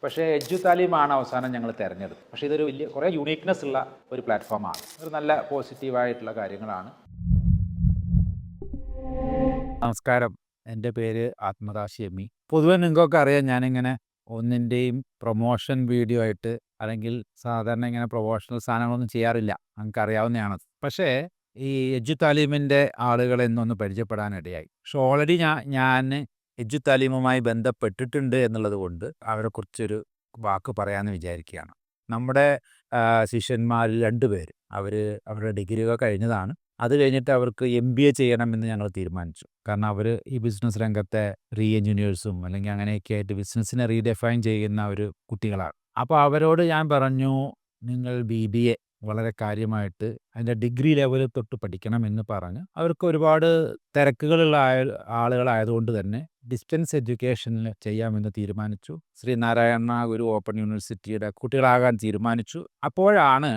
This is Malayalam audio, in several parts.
പക്ഷേ എഡ്യു താലീമാണ് അവസാനം ഞങ്ങൾ തിരഞ്ഞെടുത്തത്. പക്ഷേ ഇതൊരു വലിയ കുറേ യൂണീക്നെസ് ഉള്ള ഒരു പ്ലാറ്റ്ഫോമാണ്. ഒരു നല്ല പോസിറ്റീവായിട്ടുള്ള കാര്യങ്ങളാണ്. നമസ്കാരം. എൻ്റെ പേര് ആത്മദാസ് ഷെമി. പൊതുവെ നിങ്ങൾക്കൊക്കെ അറിയാം, ഞാനിങ്ങനെ ഒന്നിൻ്റെയും പ്രൊമോഷൻ വീഡിയോ ആയിട്ട് അല്ലെങ്കിൽ സാധാരണ ഇങ്ങനെ പ്രൊമോഷണൽ സാധനങ്ങളൊന്നും ചെയ്യാറില്ല. നമുക്കറിയാവുന്നതാണ്. പക്ഷേ ഈ എഡ്യു താലീമിൻ്റെ ആളുകളെ ഇന്നൊന്ന് പരിചയപ്പെടാനിടയായി. പക്ഷെ ഓൾറെഡി ഞാൻ എഡ്യു താലീമുമായി ബന്ധപ്പെട്ടിട്ടുണ്ട് എന്നുള്ളത് കൊണ്ട് അവരെക്കുറിച്ചൊരു വാക്ക് പറയാമെന്ന് വിചാരിക്കുകയാണ്. നമ്മുടെ ശിഷ്യന്മാരിൽ 2 പേര് അവരുടെ ഡിഗ്രിയൊക്കെ കഴിഞ്ഞതാണ്. അത് കഴിഞ്ഞിട്ട് അവർക്ക് MBA ചെയ്യണമെന്ന് ഞങ്ങൾ തീരുമാനിച്ചു. കാരണം അവർ ഈ ബിസിനസ് രംഗത്തെ എഞ്ചിനീയേഴ്സും അല്ലെങ്കിൽ അങ്ങനെയൊക്കെ ആയിട്ട് ബിസിനസ്സിനെ റീഡിഫൈൻ ചെയ്യുന്ന ഒരു കുട്ടികളാണ്. അപ്പോൾ അവരോട് ഞാൻ പറഞ്ഞു, നിങ്ങൾ BBA വളരെ കാര്യമായിട്ട് അതിൻ്റെ ഡിഗ്രി ലെവൽ തൊട്ട് പഠിക്കണമെന്ന് പറഞ്ഞ് അവർക്ക് ഒരുപാട് തിരക്കുകളുള്ള ആളുകളായതുകൊണ്ട് തന്നെ ഡിസ്റ്റൻസ് എഡ്യൂക്കേഷനിൽ ചെയ്യാമെന്ന് തീരുമാനിച്ചു. ശ്രീനാരായണ ഗുരു ഓപ്പൺ യൂണിവേഴ്സിറ്റിയുടെ കുട്ടികളാകാൻ തീരുമാനിച്ചു. അപ്പോഴാണ്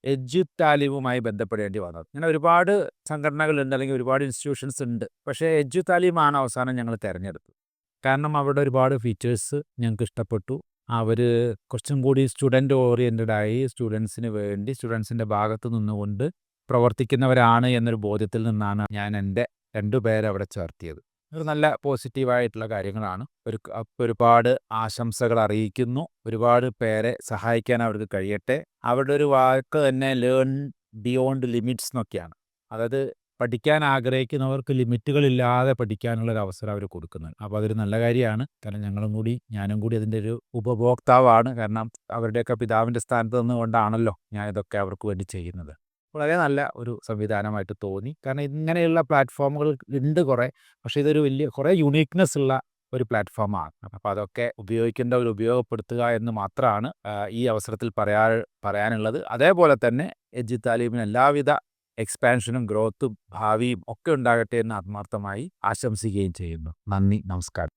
എഡ്യു താലീമുമായി ബന്ധപ്പെടേണ്ടി വന്നത്. ഇങ്ങനെ ഒരുപാട് സംഘടനകളുണ്ട്, അല്ലെങ്കിൽ ഒരുപാട് ഇൻസ്റ്റിറ്റ്യൂഷൻസ് ഉണ്ട്. പക്ഷേ എഡ്യു താലീമാണ് അവസാനം ഞങ്ങൾ തിരഞ്ഞെടുത്തത്. കാരണം അവരുടെ ഒരുപാട് ഫീച്ചേഴ്സ് ഞങ്ങൾക്ക് ഇഷ്ടപ്പെട്ടു. അവർ കുറച്ചും കൂടി സ്റ്റുഡൻറ്റ് ഓറിയൻറ്റഡായി സ്റ്റുഡൻസിന് വേണ്ടി സ്റ്റുഡൻസിൻ്റെ ഭാഗത്ത് നിന്നുകൊണ്ട് പ്രവർത്തിക്കുന്നവരാണ് എന്നൊരു ബോധ്യത്തിൽ നിന്നാണ് ഞാൻ എൻ്റെ 2 പേരെ അവിടെ ചേർത്തിയത്. ഒരു നല്ല പോസിറ്റീവായിട്ടുള്ള കാര്യങ്ങളാണ്. ഒരുപാട് ആശംസകൾ അറിയിക്കുന്നു. ഒരുപാട് പേരെ സഹായിക്കാൻ അവർക്ക് കഴിയട്ടെ. അവരുടെ ഒരു വാക്ക് തന്നെ ലേൺ ബിയോണ്ട് ലിമിറ്റ്സ് എന്നൊക്കെയാണ്. അതായത് പഠിക്കാൻ ആഗ്രഹിക്കുന്നവർക്ക് ലിമിറ്റുകളില്ലാതെ പഠിക്കാനുള്ളൊരു അവസരം അവർ കൊടുക്കുന്നുണ്ട്. അപ്പോൾ അതൊരു നല്ല കാര്യമാണ്. കാരണം ഞാനും കൂടി അതിൻ്റെ ഒരു ഉപഭോക്താവാണ്. കാരണം അവരുടെയൊക്കെ പിതാവിൻ്റെ സ്ഥാനത്ത് നിന്നുകൊണ്ടാണല്ലോ ഞാൻ ഇതൊക്കെ അവർക്ക് വേണ്ടി ചെയ്യുന്നത്. വളരെ നല്ല ഒരു സംവിധാനമായിട്ട് തോന്നി. കാരണം ഇങ്ങനെയുള്ള പ്ലാറ്റ്ഫോമുകൾ ഉണ്ട് കുറേ. പക്ഷേ ഇതൊരു കുറേ യൂണീക്നെസ് ഉള്ള ഒരു പ്ലാറ്റ്ഫോമാണ്. അപ്പോൾ അതൊക്കെ ഉപയോഗിക്കേണ്ടവർ ഉപയോഗപ്പെടുത്തുക എന്ന് മാത്രമാണ് ഈ അവസരത്തിൽ പറയാനുള്ളത്. അതേപോലെ തന്നെ എഡ്യു താലീമിന് എല്ലാവിധ എക്സ്പാൻഷനും ഗ്രോത്തും ഭാവിയും ഒക്കെ ഉണ്ടാകട്ടെ എന്ന് ആത്മാർത്ഥമായി ആശംസിക്കുകയും ചെയ്യുന്നു. നന്ദി, നമസ്കാരം.